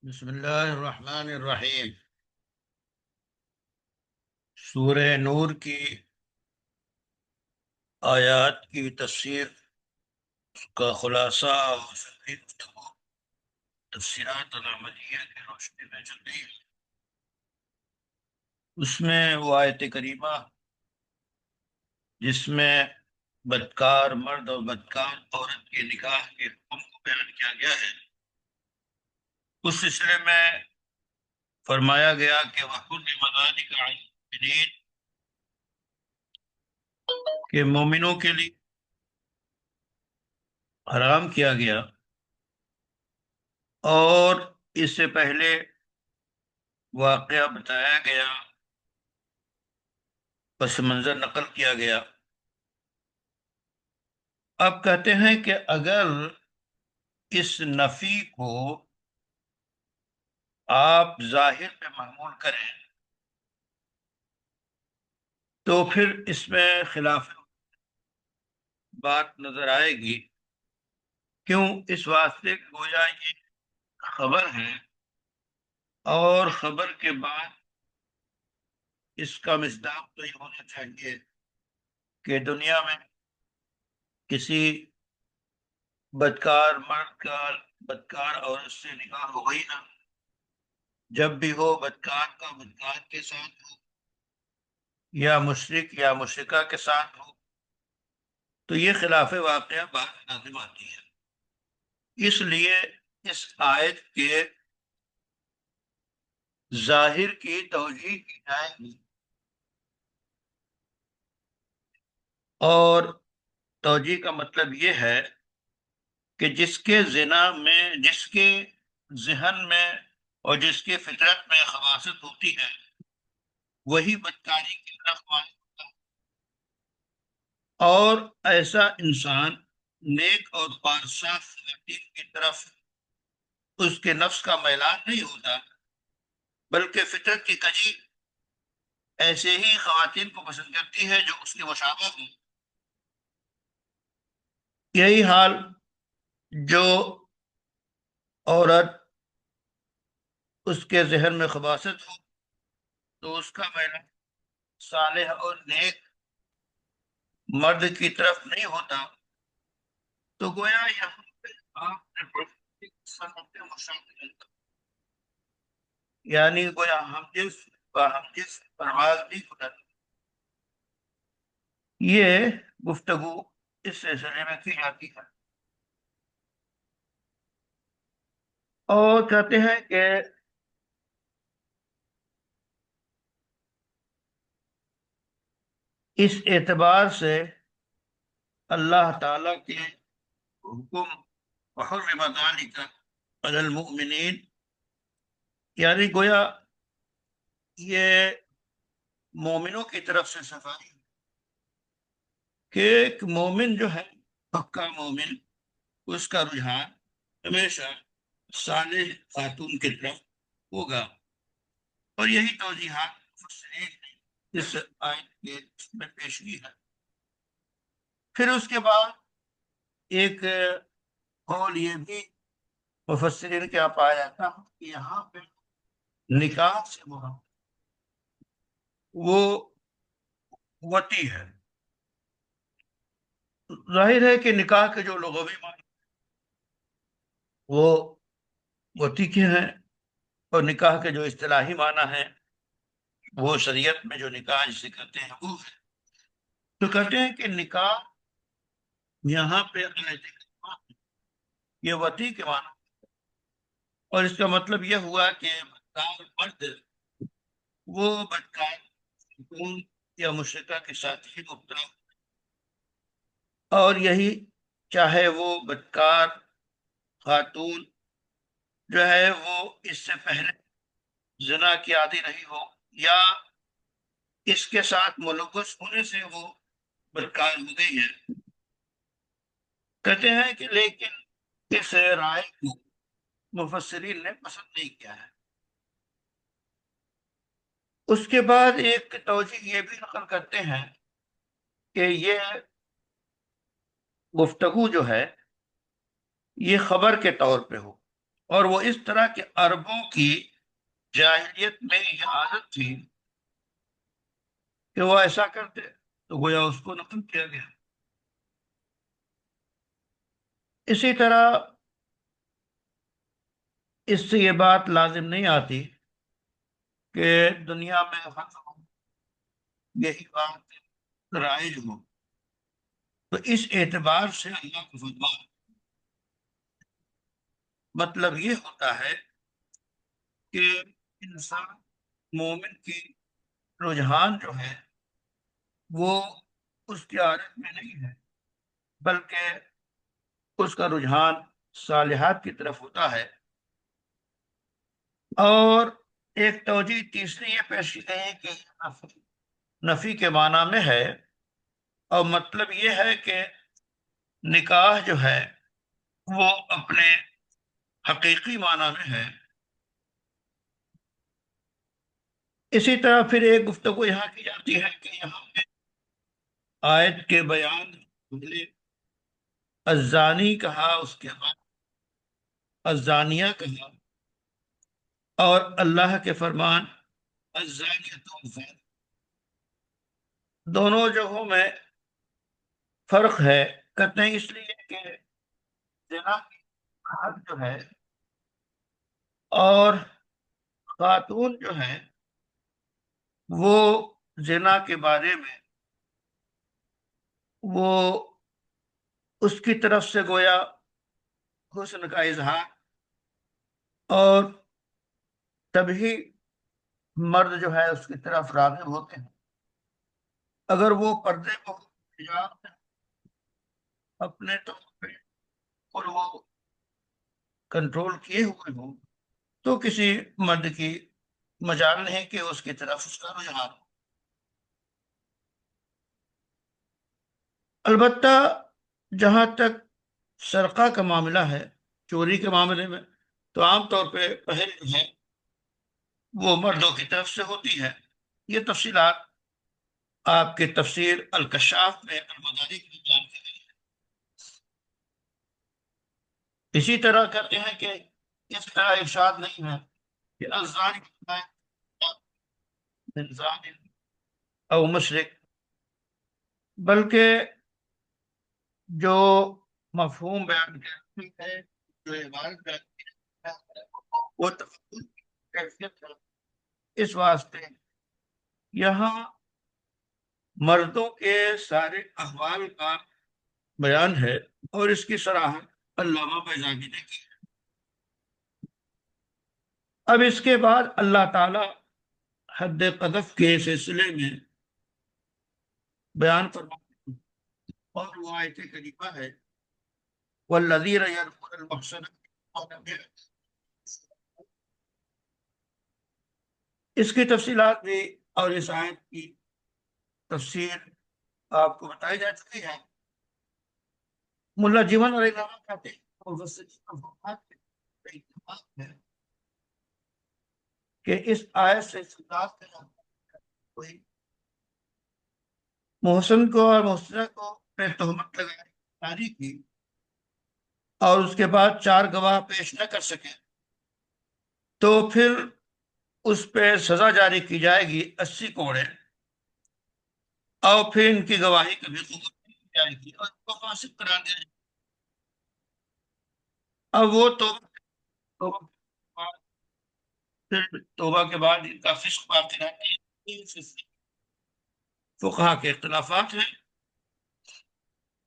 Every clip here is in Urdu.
بسم اللہ الرحمن الرحیم۔ سورہ نور کی آیات کی تفسیر کا خلاصہ اور فقہی گفتگو تفسیرات العملیہ کی روشنی میں چل رہی ہے۔ اس میں وہ آیت کریمہ جس میں بدکار مرد اور بدکار عورت کے نکاح کے حکم کو بیان کیا گیا ہے، اس سلسلے میں فرمایا گیا کہ وَحُرِّمَ ذَلِكَ عَلَى الْمُؤْمِنِينَ، کہ مومنوں کے لیے حرام کیا گیا، اور اس سے پہلے واقعہ بتایا گیا، پس منظر نقل کیا گیا۔ اب کہتے ہیں کہ اگر اس نفی کو آپ ظاہر پہ محمول کریں تو پھر اس میں خلاف بات نظر آئے گی۔ کیوں؟ اس واسطے کہ گویا یہ خبر ہے، اور خبر کے بعد اس کا مصداق تو یہ ہونا چاہیے کہ دنیا میں کسی بدکار مرد کا بدکار عورت سے نکاح ہو گئی نا، جب بھی ہو بدکار کا بدکار کے ساتھ ہو یا مشرک یا مشرکہ کے ساتھ ہو، تو یہ خلاف واقعہ بات لازم آتی ہے۔ اس لیے اس آیت کے ظاہر کی توجیہ کی جائے گی، اور توجیہ کا مطلب یہ ہے کہ جس کے جس کے ذہن میں اور جس کے فطرت میں خباثت ہوتی ہے وہی بدکاری کی طرف مائل ہوتا ہے، اور ایسا انسان نیک اور پارسا خواتین کی طرف اس کے نفس کا میلان نہیں ہوتا، بلکہ فطرت کی کجی ایسے ہی خواتین کو پسند کرتی ہے جو اس کے مشابہ ہوں۔ یہی حال جو عورت اس کے ذہن میں خباثت ہو تو اس کا میلان صالح اور نیک مرد کی طرف نہیں ہوتا، تو گویا یہاں پہ آپ نے یعنی گویا ہم جس پرواز نہیں ہوتا۔ یہ گفتگو اس سلسلے میں کی جاتی ہے، اور کہتے ہیں کہ اس اعتبار سے اللہ تعالی کے حکم وحرم ذلک علی المؤمنین، یعنی گویا یہ مومنوں کی طرف سے صفائی کہ ایک مومن جو ہے، پکا مومن، اس کا رجحان ہمیشہ صالح خاتون کی طرف ہوگا، اور یہی توضیحات مفسرین نے اس آیت کے میں پیش کی ہے۔ پھر اس کے بعد ایک قول یہ بھی مفسرین کے آپ پایا جاتا ہے کہ یہاں پہ نکاح سے مراد وہ وطی ہے۔ ظاہر ہے کہ نکاح کے جو لغوی معنی وہ وطی کے ہیں، اور نکاح کے جو اصطلاحی معنی ہیں وہ شریعت میں جو نکاح جسے کہتے ہیں وہ ہے۔ تو کہتے ہیں کہ نکاح یہاں پہ یہ وطی کے معنی، اور اس کا مطلب یہ ہوا کہ بدکار مرد وہ بدکار خاتون یا مشرکہ کے ساتھ ہی مبتلا، اور یہی چاہے وہ بدکار خاتون جو ہے وہ اس سے پہلے زنا کی عادی رہی ہو، یا اس کے ساتھ ملوث ہونے سے وہ بدکار ہو گئی ہے۔ کہتے ہیں کہ لیکن اس رائے کو مفسرین نے پسند نہیں کیا ہے۔ اس کے بعد ایک توجیہ یہ بھی نقل کرتے ہیں کہ یہ گفتگو جو ہے یہ خبر کے طور پہ ہو، اور وہ اس طرح کے عربوں کی جاہلیت میں یہ عادت تھی کہ وہ ایسا کرتے تو گویا اس کو نقل کیا گیا. اسی طرح اس سے یہ بات لازم نہیں آتی کہ دنیا میں ہر وقت یہی بات رائج ہو. تو اس اعتبار سے اللہ کا فرمان مطلب یہ ہوتا ہے کہ انسان مومن کی رجحان جو ہے وہ اس کی عادت میں نہیں ہے، بلکہ اس کا رجحان صالحات کی طرف ہوتا ہے. اور ایک توجہ تیسری یہ پیش کی گئی ہے کہ نفی کے معنی میں ہے، اور مطلب یہ ہے کہ نکاح جو ہے وہ اپنے حقیقی معنی میں ہے. اسی طرح پھر ایک گفتگو یہاں کی جاتی ہے کہ یہاں پہ آیت کے بیان پہلے الزانی کہا، اس کے بعد الزانیہ کہا، اور اللہ کے فرمان الزانیۃ والزانی، دونوں جگہوں میں فرق ہے. کہتے ہیں اس لیے کہ زنا کی حد جو ہے اور خاتون جو ہے وہ زنا کے بارے میں وہ اس کی طرف سے گویا حسن کا اظہار، اور تبھی مرد جو ہے اس کی طرف راغب ہوتے ہیں. اگر وہ پردے کو حجاب میں اپنے طور پہ اور وہ کنٹرول کیے ہوئے ہوں تو کسی مرد کی مجال نہیں کہ اس کی طرف اس کا رجحان ہو. البتہ جہاں تک سرقہ کا معاملہ ہے، چوری کے معاملے میں، تو عام طور پہ پہل جو ہے وہ مردوں کی طرف سے ہوتی ہے. یہ تفصیلات آپ کے تفسیر الکشاف میں المدارک میں بیان کی گئی ہے. اسی طرح کہتے ہیں کہ اس طرح ارشاد نہیں ہے کہ الزانی من زان او مشرک، بلکہ جو مفہوم بیان کرتی ہے، جو عبارت بیان کی ہے وہ تفصیل کی کیفیت ہے. اس واسطے یہاں مردوں کے سارے احوال کا بیان ہے، اور اس کی صراحت علامہ بیضاوی نے کی. اب اس کے بعد اللہ تعالی حد قذف کے سلسلے میں بیان فرماتے ہیں، اور وہ آیت کریمہ ہے والذین یرمون المحصنات. اس کی تفصیلات بھی اور اس آیت کی تفسیر آپ کو بتائی جا چکی ہے. ملا جیون اور علامہ کہتے ہیں کہ اس آیت سے استدلال کرنا کوئی محسن کو اور محسنہ کو پہ تہمت لگائی جاری کی اور اس کے بعد 4 گواہ پیش نہ کر سکے تو پھر اس پہ سزا جاری کی جائے گی 80 کوڑے، اور پھر ان کی گواہی کبھی قبول نہیں کی جائے گی اور ان کو فاسق قرار دیا جائے گا. اب وہ توبہ پھر توبہ کے بعد ان کا فسق باقی رہتا ہے. فقہا کے اختلافات ہیں.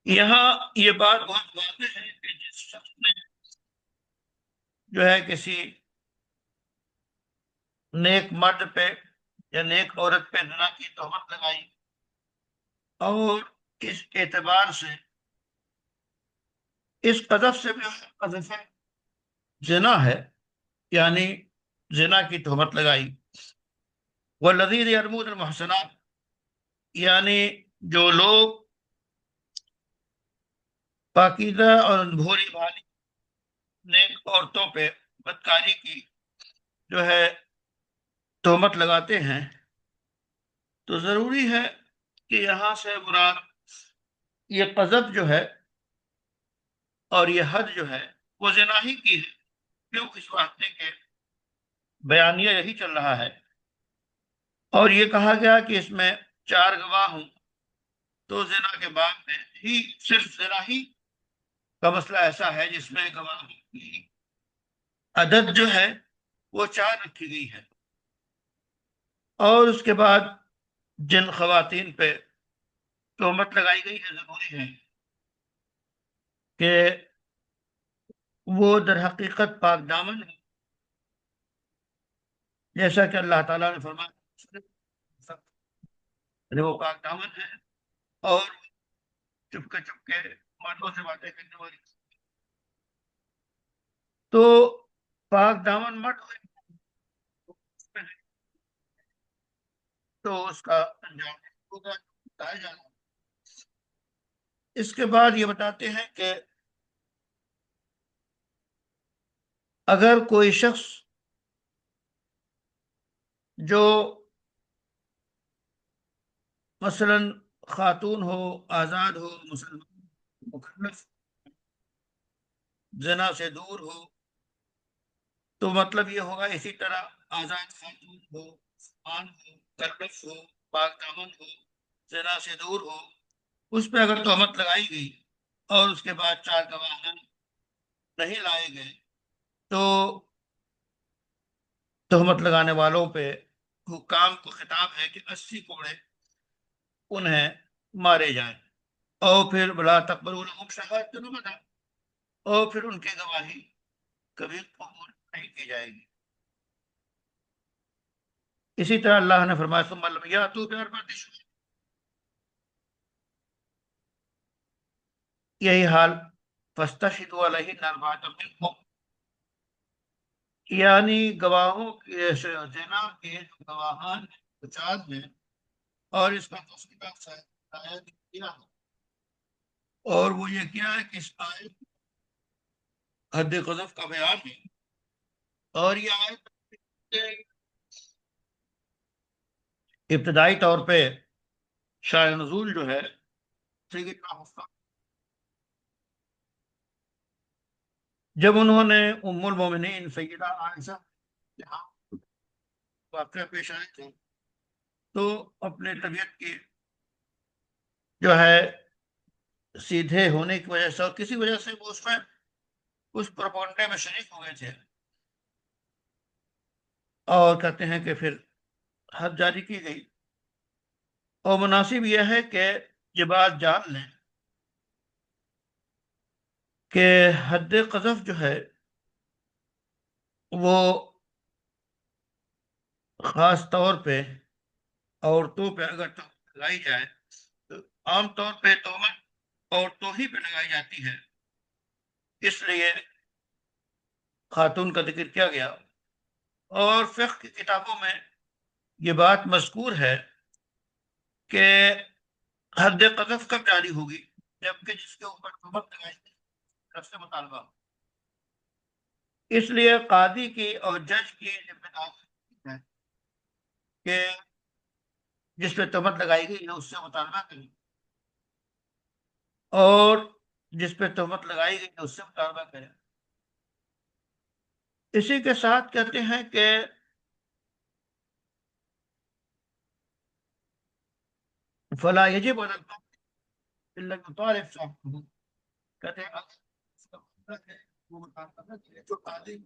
یہاں یہ بات بہت واضح ہے کہ جس شخص نے جو ہے کسی نیک مرد پہ یا نیک عورت پہ زنا کی تہمت لگائی، اور اس اعتبار سے اس قذف سے بھی قذف زنا ہے، یعنی زنا کی تہمت لگائی. والذین یرمون المحصنات، یعنی جو لوگ پاکیزہ اور بھوری بھالی نیک عورتوں پہ بدکاری کی جو ہے تہمت لگاتے ہیں، تو ضروری ہے کہ یہاں سے مراد یہ قذف جو ہے اور یہ حد جو ہے وہ زنا ہی کی ہے، کیوں اس واسطے کے بیانیہ یہی چل رہا ہے، اور یہ کہا گیا کہ اس میں 4 گواہ ہوں، تو زنا کے باب میں ہی صرف زنا ہی کا مسئلہ ایسا ہے جس میں گواہ کی عدد جو ہے وہ 4 رکھی گئی ہے، اور اس کے بعد جن خواتین پہ تہمت لگائی گئی ہے ضروری ہے کہ وہ در حقیقت پاک دامن ہے، جیسا کہ اللہ تعالیٰ نے فرمایا وہ پاک دامن ہے اور چپ کے مردوں سے باتیں کرنے والی، تو پاک دامن مرد تو اس کا انجام ہوگا بتایا جانا۔ اس کے بعد یہ بتاتے ہیں کہ اگر کوئی شخص جو مثلا خاتون ہو، آزاد ہو، مسلمان مکلف، زنا سے دور ہو، تو مطلب یہ ہوگا اسی طرح آزاد خاتون ہو، مسلمان ہو، مکلف ہو، پاک دامن ہو، زنا سے دور ہو، اس پہ اگر تہمت لگائی گئی اور اس کے بعد 4 گواہ نہیں لائے گئے تو تہمت لگانے والوں پہ حکام کو خطاب ہے کہ 80 کوڑے انہیں مارے جائیں، اور پھر بلا تقبلوا لهم شہادۃ ابدا، اور پھر ان کی گواہی کبھی قبول نہیں کی جائے گی۔ اسی طرح اللہ نے فرمایا ثم لم یاتوا باربعۃ شہداء، یہی حال فاستشہدوا علیہن اربعۃ منکم، یعنی گواہوں کے زنا کے جو گواہان 50 ہیں، اور اس کا تذکرہ شاید کیا ہے، اور وہ یہ کیا ہے کہ اس آیت حد قذف کا بیان ہے، اور یہ آیت ابتدائی طور پہ شاہ نزول جو ہے سیدنا حفصہ، جب انہوں نے ام المومنین سیدہ عائشہ یہاں واقعہ پیش آئے تھے تو اپنے طبیعت کی جو ہے سیدھے ہونے کی وجہ سے اور کسی وجہ سے وہ اس پروپگنڈے میں شریک ہو گئے تھے، اور کہتے ہیں کہ پھر حد جاری کی گئی، اور مناسب یہ ہے کہ یہ بات جان لیں کہ حد قذف جو ہے وہ خاص طور پہ عورتوں پہ اگر تہمت لگائی جائے تو عام طور پہ تہمت عورتوں ہی پہ لگائی جاتی ہے، اس لیے خاتون کا ذکر کیا گیا، اور فقہ کی کتابوں میں یہ بات مذکور ہے کہ حد قذف کب جاری ہوگی، جبکہ جس کے اوپر تہمت لگائی گئی طرف سے مطالبہ، اس لیے قاضی کی اور جج کی ذمہ داری ہے کہ جس پہ تہمت لگائی گئی ہے اس سے مطالبہ کریں، اور جس پہ تہمت لگائی گئی ہے اس سے مطالبہ کریں۔ اسی کے ساتھ کہتے ہیں کہ فلا یجب علی المرء الا ان يطالب صاحبه، کہتے ہیں وہ مطالبہ کرے جو قاضی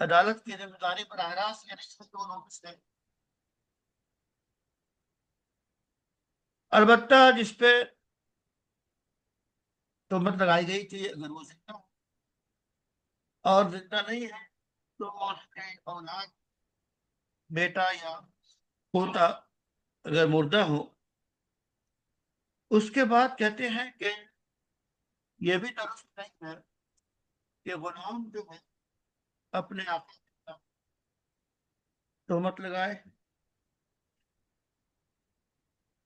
عدالت کی ذمہ داری براہ راست یا رشوت دونوں میں سے، البتہ جس پہ تہمت لگائی گئی تھی اگر وہ زندہ اور زندہ نہیں ہے تو اس کے اولاد بیٹا یا پوتا اگر مردہ ہو، اس کے بعد کہتے ہیں کہ یہ بھی درست نہیں ہے کہ غلام جو ہے اپنے آپ تہمت لگائے،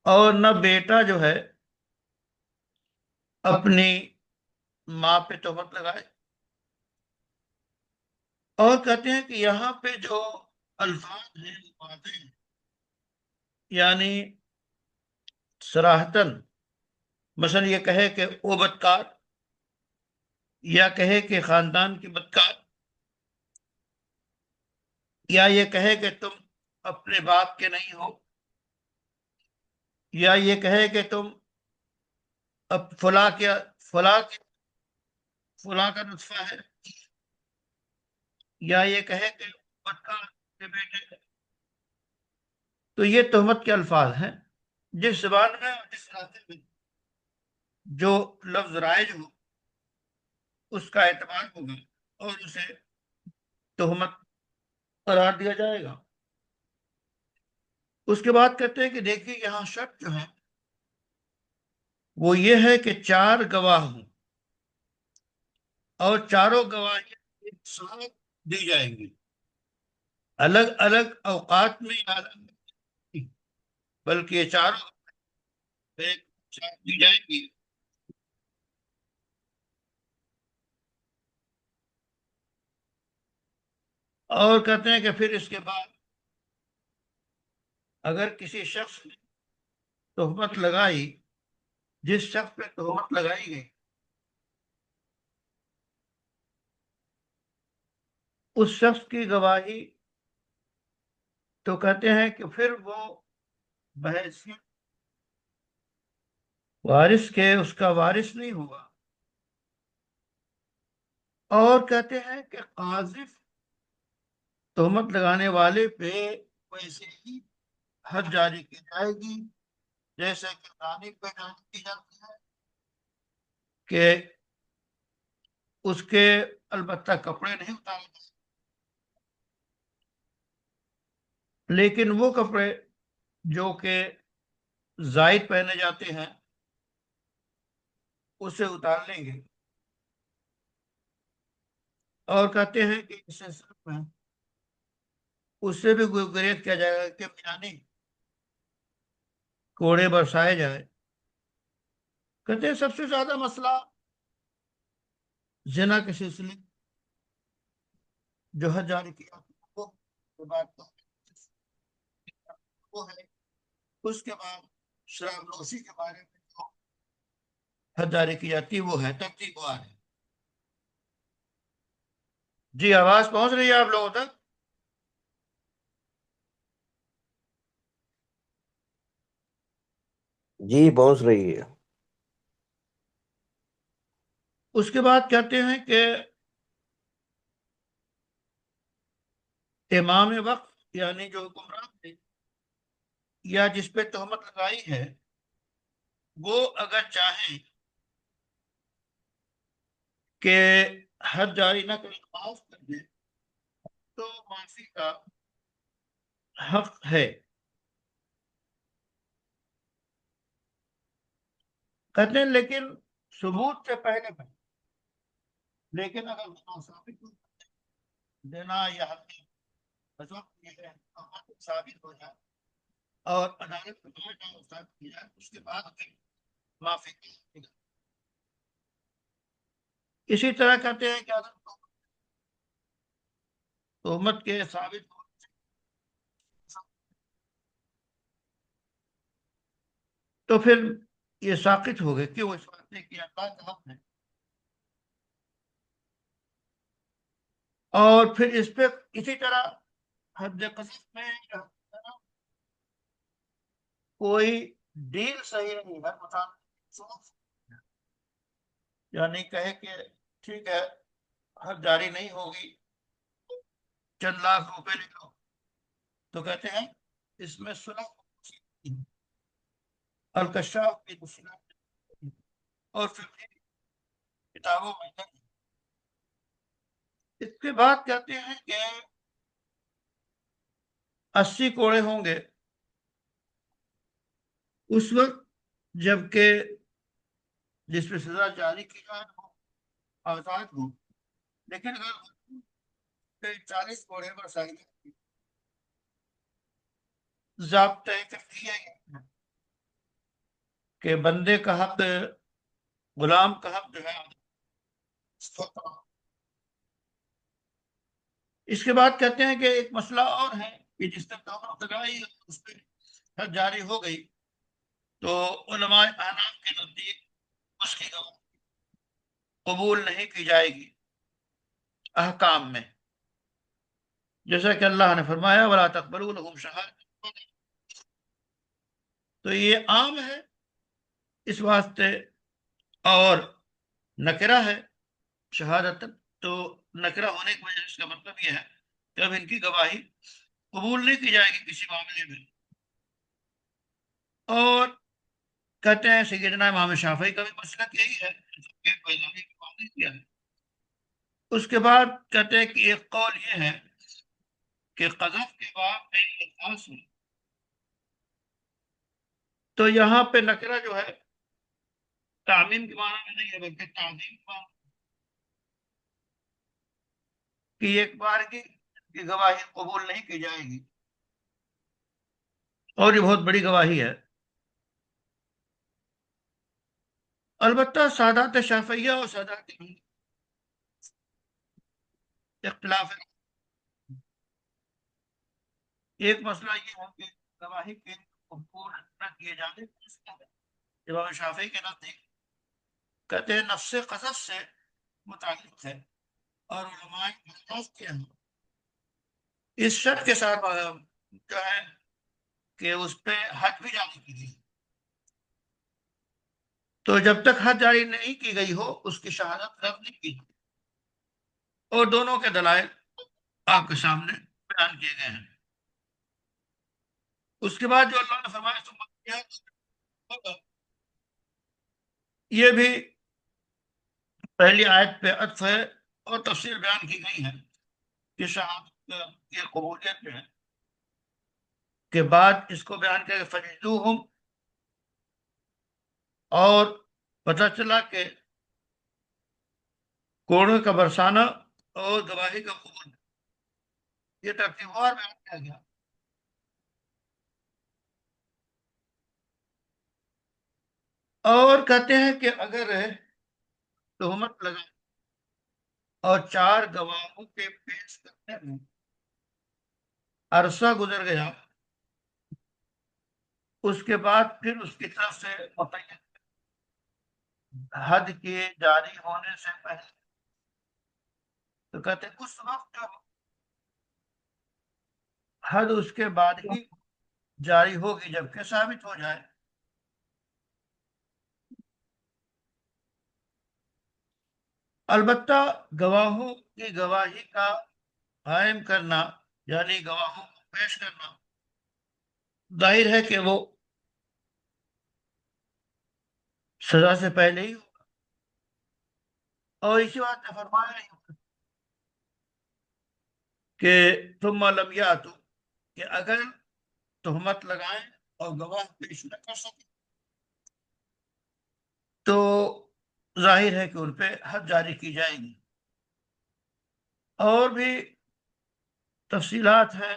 اور نہ بیٹا جو ہے اپنی ماں پہ تہمت لگائے، اور کہتے ہیں کہ یہاں پہ جو الفاظ ہیں وہ واضح ہیں، یعنی صراحتاً مثلا یہ کہے کہ وہ بدکار، یا کہے کہ خاندان کی بدکار، یا یہ کہے کہ تم اپنے باپ کے نہیں ہو، یا یہ کہے کہ تم اب فلاں فلاں کا نطفہ ہے، یا یہ کہے کہ بکا کے بیٹے۔ تو یہ تہمت کے الفاظ ہیں۔ جس زبان میں اور جس علاقے میں جو لفظ رائج ہو اس کا اعتبار ہوگا اور اسے تہمت قرار دیا جائے گا۔ اس کے بعد کہتے ہیں کہ دیکھیے یہاں شرط جو ہے وہ یہ ہے کہ 4 گواہ ہوں، اور چاروں گواہیاں ایک ساتھ دی جائیں گی، الگ الگ اوقات میں یا الگ نہیں، بلکہ یہ چاروں ایک ساتھ دی جائیں گی۔ اور کہتے ہیں کہ پھر اس کے بعد اگر کسی شخص نے تہمت لگائی، جس شخص پہ تہمت لگائی گئی اس شخص کی گواہی، تو کہتے ہیں کہ پھر وہ بحیثیت وارث کے اس کا وارث نہیں ہوگا۔ اور کہتے ہیں کہ قاذف تہمت لگانے والے پہ ویسے ہی حد جاری کی جائے گی جیسے کہ رانی پہ جاری کی جاتی ہے، کہ اس کے البتہ کپڑے نہیں اتارے جائیں، لیکن وہ کپڑے جو کہ زائد پہنے جاتے ہیں اسے اتار لیں گے۔ اور کہتے ہیں کہ اس سلسلے میں اس سے بھی گریز کیا جائے گا کہ یعنی کوڑے برسائے جائے۔ کہتے ہیں سب سے زیادہ مسئلہ زنا کے سلسلے جو حد جاری کیا وہ کے بعد وہ ہے، اس کے بعد شراب نوشی کے بارے میں جو حد جاری کی جاتی ہے وہ ہے تقدیر گوار ہے۔ جی آواز پہنچ رہی ہے آپ لوگوں تک؟ جی پہنچ رہی ہے۔ اس کے بعد کہتے ہیں کہ امام وقت یعنی جو حکمران تھے یا جس پہ تہمت لگائی ہے وہ اگر چاہیں کہ حد جاری نہ کرے، معاف کر دے، تو معافی کا حق ہے۔ کہتے ہیں لیکن ثبوت سے پہلے میں، لیکن اگر گناہ ثابت ہو، دینا یا حق یہ ہے ثابت ہو جائے اور عدالت میں ثابت کی جائے اس کے بعد پھر معافی کی۔ اسی طرح کہتے ہیں کہ اگر تہمت کے ثابت ہو تو پھر یہ ساقط ہو گئے، کیوں؟ اس بات نے کہ اللہ کا حق ہے۔ اور پھر اس پہ اسی طرح حد قذف میں کوئی ڈیل صحیح نہیں ہے، یعنی کہے کہ ٹھیک ہے حد جاری نہیں ہوگی، چند لاکھ روپے لے لو، تو کہتے ہیں اس میں صلح الکشاف کی اور فقہی کتابوں میں نہیں۔ اس کے بعد کہتے ہیں کہ 80 کوڑے ہوں گے اس وقت جب کہ جس پہ سزا جاری کی جائے وہ آزاد ہو، لیکن اگر 40 کوڑے برسائی ضابطۂ کر دیا گیا کہ بندے کا حق، غلام کا حق جو ہے اس کے بعد کہتے ہیں کہ ایک مسئلہ اور ہے کہ جس نے تہمت لگائی اس پہ حد جاری ہو گئی تو علماء احناف کے نزدیک اس کی قبول نہیں کی جائے گی احکام میں۔ جیسا کہ اللہ نے فرمایا وَلَا تَقْبَلُوا لَهُمْ شَهَادَةً، تو یہ عام ہے اس واسطے، اور نکرہ ہے شہادت، تو نکرہ ہونے کی وجہ سے اس کا مطلب یہ ہے کہ اب ان کی گواہی قبول نہیں کی جائے گی کسی معاملے میں۔ اور کہتے ہیں سیدنا امام شافعی کا بھی مسلک یہی ہے کہ کوئی گواہی کی بات نہیں کیا ہے۔ اس کے بعد کہتے ہیں کہ ایک قول یہ ہے کہ قذف کے بعد کئی الفاظ ہیں، تو یہاں پہ نکرہ جو ہے تعمیم کے معنی میں نہیں ہے بلکہ تعظیم کے معنی، کہ ایک بار کی گواہی قبول نہیں کی جائے گی، اور یہ بہت بڑی گواہی ہے۔ البتہ سادات شافعیہ اور سادات اختلاف ہے۔ ایک مسئلہ یہ ہے کہ گواہی کے قبول نہ کیے جانے کا مسئلہ ہے، امام شافعی کے نزدیک کہتے ہیں نفس قصص سے متعلق ہے، اور علماء اختلاف کیا ہے اس شرط کے ساتھ جو ہے کہ اس پہ حد بھی جاری کی گئی، تو جب تک حد جاری نہیں کی گئی ہو اس کی شہادت رد نہیں کی جائے، اور دونوں کے دلائل آپ کے سامنے بیان کیے گئے ہیں۔ اس کے بعد جو اللہ نے فرمایا ثم القيامة، یہ بھی پہلی آیت پہ عطف ہے، اور تفصیل بیان کی گئی ہے کہ شہادت کی قبولیت جو ہے کے بعد اس کو بیان کیا کہ فجلدوہم، اور پتہ چلا کہ کوڑوں کا برسانہ اور گواہی کا قبول، یہ ترتیب وار بیان کیا گیا۔ اور کہتے ہیں کہ اگر تہمت لگا اور چار گواہوں کے پیش کرنے میں عرصہ گزر گیا، اس کے بعد پھر اس کی طرف سے متعین حد کے جاری ہونے سے پہلے، تو کہتے ہیں اس وقت جو حد اس کے بعد ہی جاری ہوگی جبکہ ثابت ہو جائے۔ البتہ گواہوں کی گواہی کا قائم کرنا، یعنی گواہوں کو پیش کرنا، ظاہر ہے کہ وہ سزا سے پہلے ہی ہوگا، اور اسی بات نے فرمایا ہے کہ ثم لم یاتوا، کہ اگر تہمت لگائیں اور گواہ پیش نہ کر سکے تو ظاہر ہے کہ ان پہ حد جاری کی جائے گی۔ اور بھی تفصیلات ہیں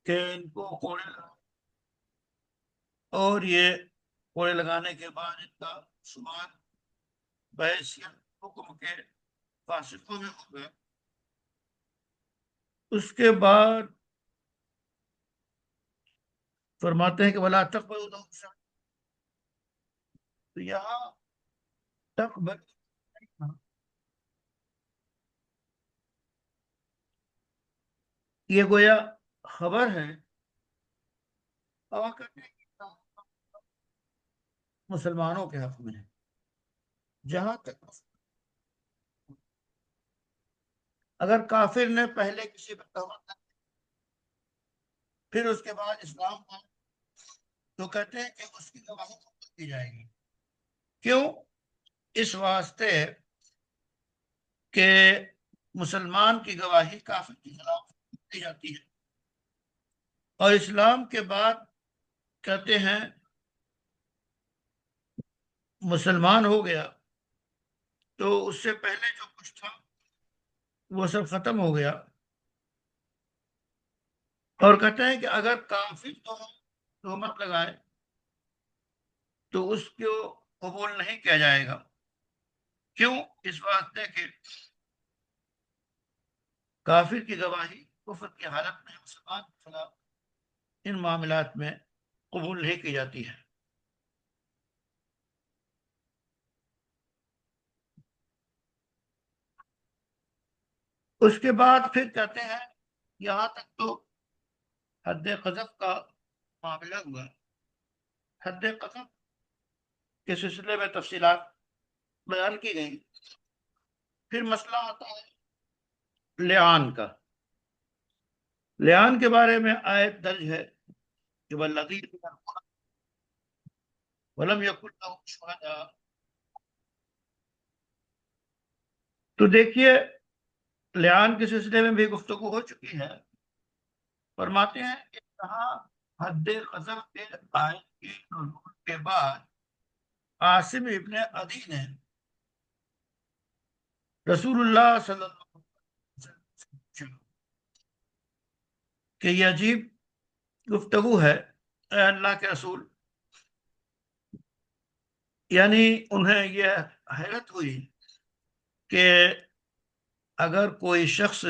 کہ ان کو کوڑے اور یہ کوڑے لگانے کے بعد ان کا شمار بحیثیت حکم کے فاسقوں میں ہوگا۔ اس کے بعد فرماتے ہیں کہ ولا تقبلوا لهم شهادة، تو یہاں تقبل یہ گویا خبر ہے، اور کہتے ہیں کہ مسلمانوں کے حق میں ہے، جہاں تک اگر کافر نے پہلے کسی پر تہمت پھر اس کے بعد اسلام کا، تو کہتے ہیں کہ اس کی گواہی قبول کی جائے گی۔ کیوں؟ اس واسطے کہ مسلمان کی گواہی کافر کے خلاف دی جاتی ہے، اور اسلام کے بعد کہتے ہیں مسلمان ہو گیا تو اس سے پہلے جو کچھ تھا وہ سب ختم ہو گیا، اور کہتے ہیں کہ اگر کافر تہمت لگائے تو اس کو قبول نہیں کیا جائے گا۔ کیوں؟ اس واسطے کہ کافر کی گواہی کفر کی حالت میں مسلمان کے خلاف ان معاملات میں قبول نہیں کی جاتی ہے۔ اس کے بعد پھر کہتے ہیں یہاں تک تو حد قذف کا معاملہ ہوا. حد قذف کے سلسلے میں تفصیلات بیان کی گئی. پھر مسئلہ آتا ہے لعان کا. لعان کے بارے میں آیت درج ہے کہ والذین ولم یکن لهم شہداء. تو دیکھیے لعان کے سلسلے میں بھی گفتگو ہو چکی ہے. فرماتے ہیں کہ کہاں حد قذف کے آیت کے نزول کے بعد عاصم ابن عدی نے رسول اللہ صلی اللہ علیہ وسلم سے پوچھا کہ یہ عجیب گفتگو ہے اے اللہ کے رسول. یعنی انہیں یہ حیرت ہوئی کہ اگر کوئی شخص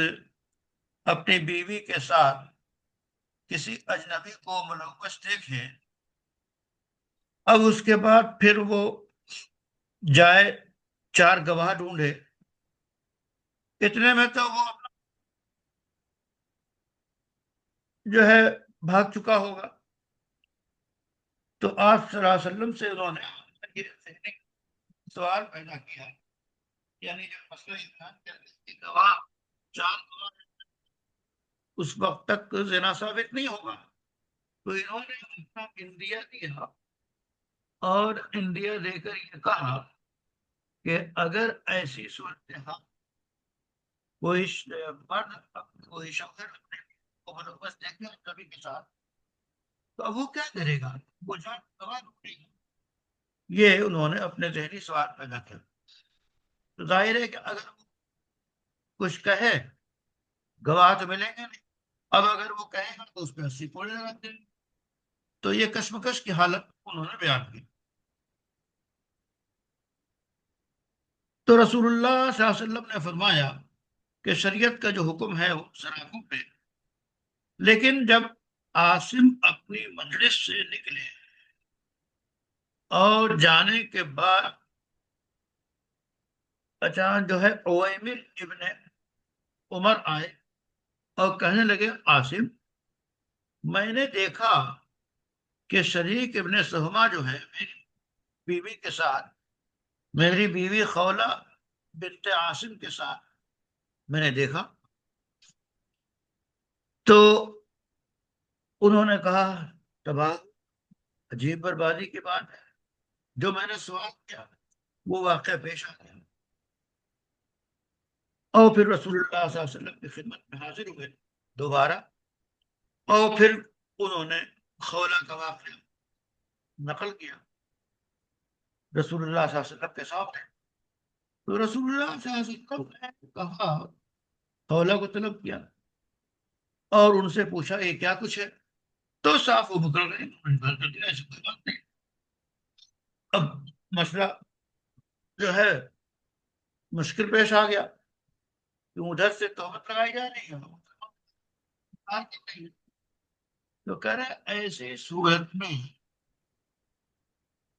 اپنی بیوی کے ساتھ کسی اجنبی کو ملوث دیکھے اب اس کے بعد پھر وہ جائے چار گواہ ڈھونڈے. اتنے میں تو وہ جو ہے بھاگ چکا ہوگا. تو آپ صلی اللہ علیہ وسلم سے انہوں نے یہ ذہنی سوال پیدا کیا. یعنی جب مسئلہ بیان کرنے کی گواہ چار گواہ اس وقت تک زنا ثابت نہیں ہوگا. تو انہوں نے اپنا انڈیا دیا اور انڈیا دے کر یہ کہا کہ اگر ایسی صورتحال کوئی مرد کوئی شخص کو ملوث دیکھے کبھی کے ساتھ تو اب وہ کیا کرے گا؟ وہ جان گواہ ڈھونڈے گا. یہ انہوں نے اپنے ذہنی سوال پیدا کیا. تو ظاہر ہے کہ اگر وہ کچھ کہے گواہ تو ملیں گے نہیں. اب اگر وہ کہے گا تو اس پہ 80 کوڑے لگا دیں گے. تو یہ کشمکش کی حالت انہوں نے بیان کی. تو رسول اللہ صلی اللہ علیہ وسلم نے فرمایا کہ شریعت کا جو حکم ہے وہ سراغوں پہ. لیکن جب عاصم اپنی مجلس سے نکلے اور جانے کے بعد اچانک جو ہے اویمر ابن عمر آئے اور کہنے لگے عاصم میں نے دیکھا کہ شریک ابن سہما جو ہے میری بیوی کے ساتھ میری بیوی خولہ بنت عاصم کے ساتھ میں نے دیکھا. تو انہوں نے کہا تباہ عجیب بربادی کی بات ہے. جو میں نے سوال کیا وہ واقعہ پیش آ گیا. اور پھر رسول اللہ صلی اللہ علیہ وسلم کی خدمت میں حاضر ہوئے دوبارہ. اور پھر انہوں نے خولہ کا واقعہ نقل کیا رسول اللہ صلی اللہ علیہ وسلم کے سامنے. تو رسول اللہ صلی اللہ علیہ وسلم نے کہا خولہ کو طلب کیا اور ان سے پوچھا یہ کیا کچھ ہے. تو صاف وہ مکر گئے. انکار کر دیا ایسی کوئی بات نہیں. اب مسئلہ جو ہے مشکل پیش آ گیا کہ ادھر سے تہمت لگائی جا رہی ہے تو کہہ رہے ایسی صورت میں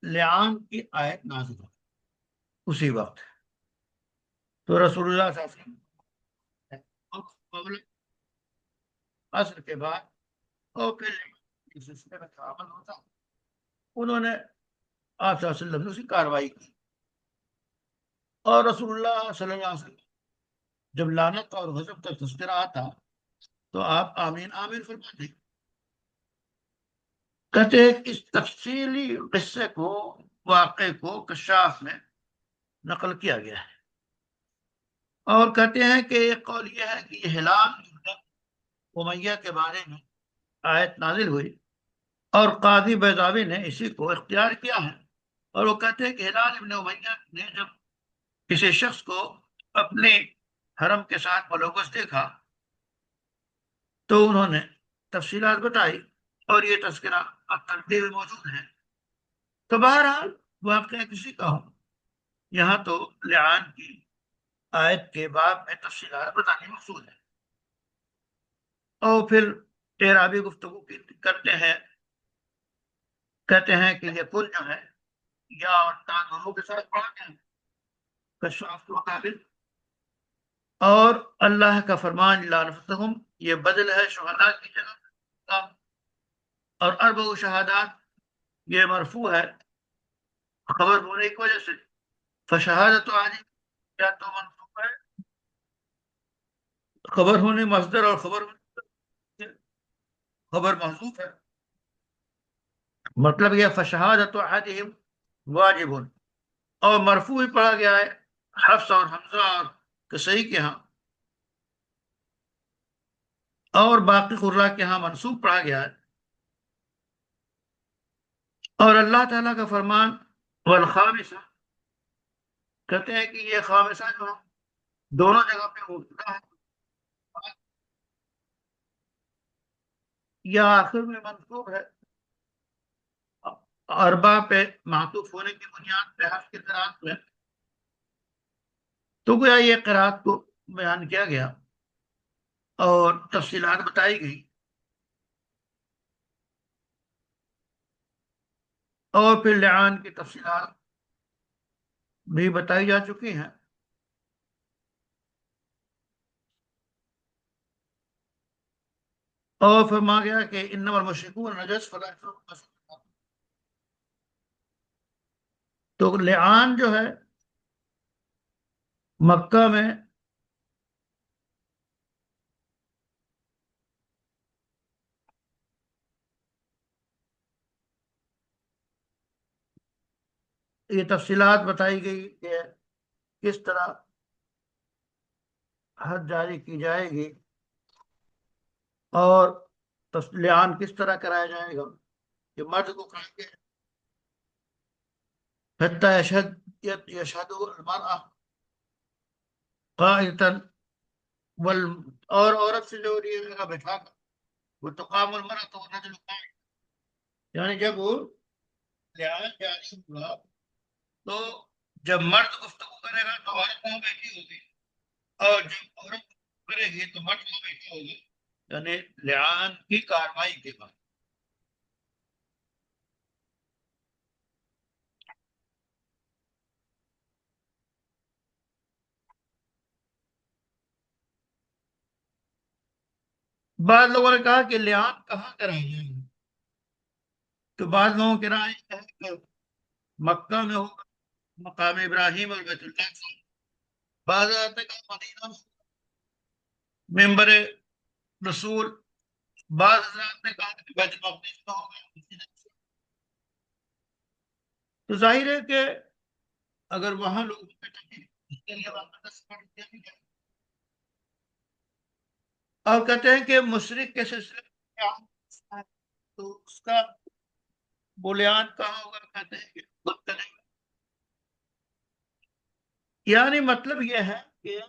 لعان کی آیت نازل ہو اسی وقت. تو رسول اللہ صلی اللہ علیہ وسلم قبل عصر کے بعد اور پھر اس سلسلے میں عمل ہوتا انہوں نے آپ صلی اللہ علیہ وسلم نے اسی کاروائی کی. اور رسول اللہ صلی اللہ علیہ وسلم جب لعنت اور غضب کا تذکرہ آتا تو آپ آمین آمین فرماتے. کہتے ہیں اس تفصیلی قصے کو واقعے کو کشاف میں نقل کیا گیا ہے. اور کہتے ہیں کہ ایک قول یہ ہے کہ یہ ہلال ابن امیہ کے بارے میں آیت نازل ہوئی اور قاضی بیضاوی نے اسی کو اختیار کیا ہے. اور وہ کہتے ہیں کہ ہلال ابن امیہ نے جب کسی شخص کو اپنے حرم کے ساتھ ملوث دیکھا تو انہوں نے تفصیلات بتائی اور یہ تذکرہ ترتیب میں موجود ہے. تو بہرحال واقعہ کسی کا ہو یہاں تو لعان کی آیت کے باب میں تفصیلات بتانے مقصود ہے. اور پھر اعرابی گفتگو کرتے ہیں. کہتے ہیں کہ یہ کل جو ہے یا اور تا دونوں کے ساتھ پڑھتے ہیں کشاف کے مقابل. اور اللہ کا فرمان لا انفسہم، یہ بدل ہے شہداء کی جگہ کا، اور اربع شہادات یہ مرفوع ہے خبر ہونے کی وجہ سے، فشہادت عادی کیا تو منصوب ہے، خبر ہونے مصدر، اور خبر ہونے خبر محذوف ہے، مطلب یہ فشہادت احدہم واجب، اور مرفوع ہی پڑھا گیا ہے حفص اور حمزہ اور کسائی کے ہاں، اور باقی قراء کے ہاں منصوب پڑھا گیا ہے۔ اور اللہ تعالیٰ کا فرمان والخامسہ، کہتے ہیں کہ یہ خامسہ جو ہے دونوں جگہ پہ مبتدا ہے یا آخر میں منصوب ہے، اربع پہ معطوف ہونے کی بنیاد پہ حرف کی قرات میں، تو گویا یہ قرات کو بیان کیا گیا اور تفصیلات بتائی گئی، اور پھر لعان کی تفصیلات بھی بتائی جا چکی ہیں۔ اور فرما گیا کہ انما المشرکون نجس فلا يقربوا المسجد الحرام۔ تو لعان جو ہے مکہ میں یہ تفصیلات بتائی گئی کہ کس طرح حد جاری کی جائے گی اور لعان کس طرح کرایا جائے گا، کہ مرد کو کہیں گے حتی یشہد المرأة قائتا وال، اور عورت سے جو یہ لگا بیٹھا کر وہ تقام المرأة والرجل قائم، یعنی جب وہ لعان جاری ہوا تو جب مرد گفتگو کرے گا تو عورت وہاں بیٹھی ہوگی، اور جب عورت کرے گی تو مرد وہاں بیٹھا ہوگی، یعنی لعان کی کاروائی کے بعد۔ بعض لوگوں نے کہا کہ لعان کہاں کرائی جائے گی، تو بعض لوگوں کی رائے ہے کہ مکہ میں ہوگا، مقام ابراہیم اور بیت اللہ سے، بعض آتے کہ مدینہ ممبر رسول، بعض حضرات نے کہا کہ بیت المقدس میں ہوگا۔ تو ظاہر ہے کہ اگر وہاں لوگ بیٹھیں گے اس کے لیے واپس کر دیا جائے، اور کہتے ہیں کہ مشرک کے سلسلے میں کیا ہے، تو اس کا بنیاد کہاں ہوگا، کہتے ہیں کہ مکہ نہیں۔ یعنی مطلب یہ ہے کہ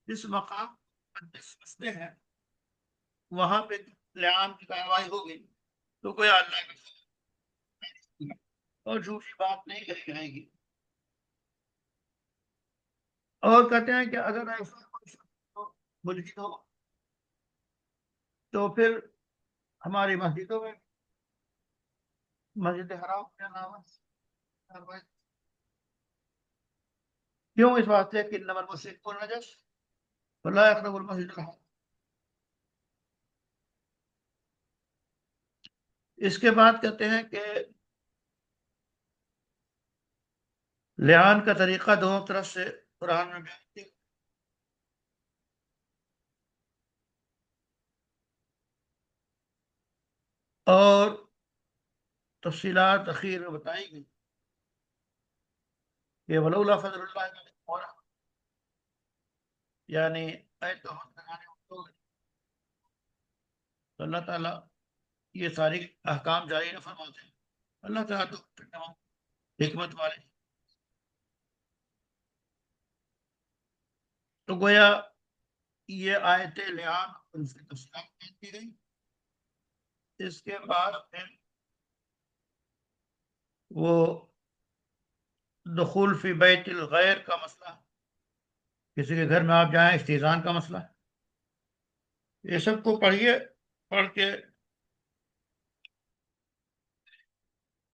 جس مقام مقدس مسئلے ہیں وہاں پہ لعان کی کاروائی ہوگی تو کوئی اللہ کی اور جھوٹی بات نہیں کہی جائے گی، اور کہتے ہیں کہ اگر ایسا کوئی شخص ملحد ہو تو پھر ہماری مسجدوں میں مسجد حرام کے علاوہ کیوں، اس واسطے کہ انما المشرکون نجس فلا يقربوا المسجد الحرام۔ اس کے بعد کہتے ہیں کہ لعان کا طریقہ دونوں طرف سے قرآن میں بیان کیا، اور تفصیلات اخیر میں بتائی گئی کہ ولولا فضل اللہ علیکم ورحمۃ، یعنی ایت تو اللہ تعالیٰ یہ ساری احکام جاری نہ فرماتے ہیں، اللہ تعالیٰ تو تمام حکمت والے۔ تو گویا یہ آیت لعان اور اس کی تفصیلات بیان کی گئی۔ اس کے بعد پھر وہ دخول فی بیت الغیر کا مسئلہ، کسی کے گھر میں آپ جائیں، استیزان کا مسئلہ، یہ سب کو پڑھیے، پڑھ کے